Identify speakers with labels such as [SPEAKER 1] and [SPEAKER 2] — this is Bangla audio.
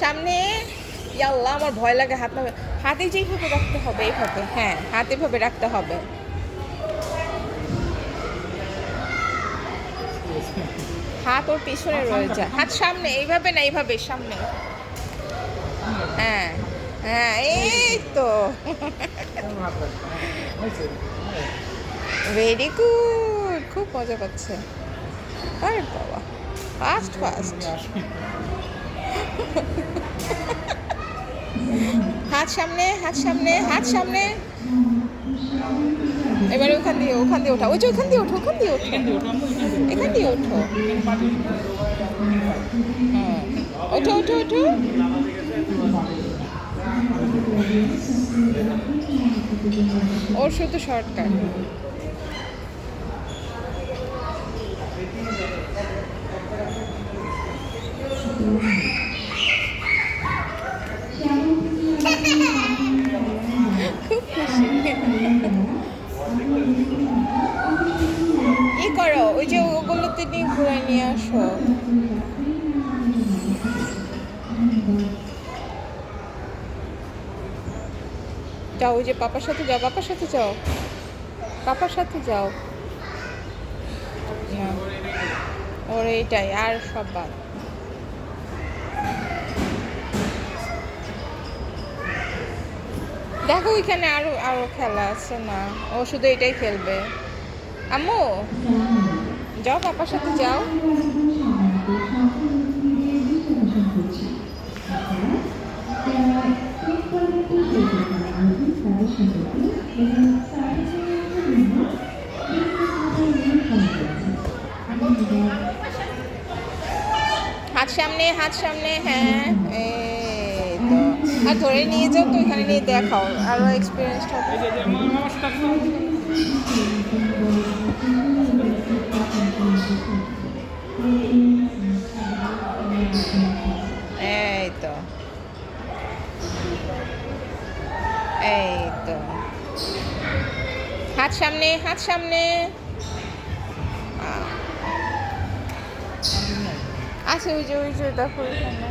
[SPEAKER 1] সামনে। ইয়াল্লাহ, আমার ভয় লাগে হাত না। হাতে যেইভাবে রাখতে হবে এইভাবে, হ্যাঁ হাত এভাবে রাখতে হবে। হাত ওর পিছনে রয়েছে, হাত সামনে, এইভাবে না এইভাবে সামনে। হ্যাঁ হ্যাঁ, এই তো। ভেরি গুড, খুব মজা পাচ্ছে। আরে বাবা, ফাস্ট ফাস্ট। হাত সামনে, হাত সামনে, হাত সামনে। এবারে ওখান দিয়ে ওঠা, ওই যে ওখান দিয়ে ওঠো, ওখান দিয়ে ওঠো, এখান দিয়ে ওঠো। হ্যাঁ, ওঠো ওঠো ওঠো। ওর শুধু শর্টকাট। খুব খুশি। ই করো, ওই যে ওগুলোতে নিয়ে ঘুরে নিয়ে আসো। যাও, ওই যে পাপার সাথে যাও, পাপার সাথে যাও, পাপার সাথে যাও। না, ওর এইটাই, আর সব বাদ। দেখো ওইখানে আরো আরো খেলা আছে না, ও শুধু এটাই খেলবে। আম্মু, যাও পাপার সাথে যাও। হাত সামনে, হাত সামনে, হ্যাঁ এই তো। আর ধরে নিয়ে যাও তো, এখানে নিয়ে দেখাও, আরো এক্সপিরিয়েন্স হবে। এই তো, এই তো। হাত সামনে, হাত সামনে। আছে ওই যে দেখো ওইখানে।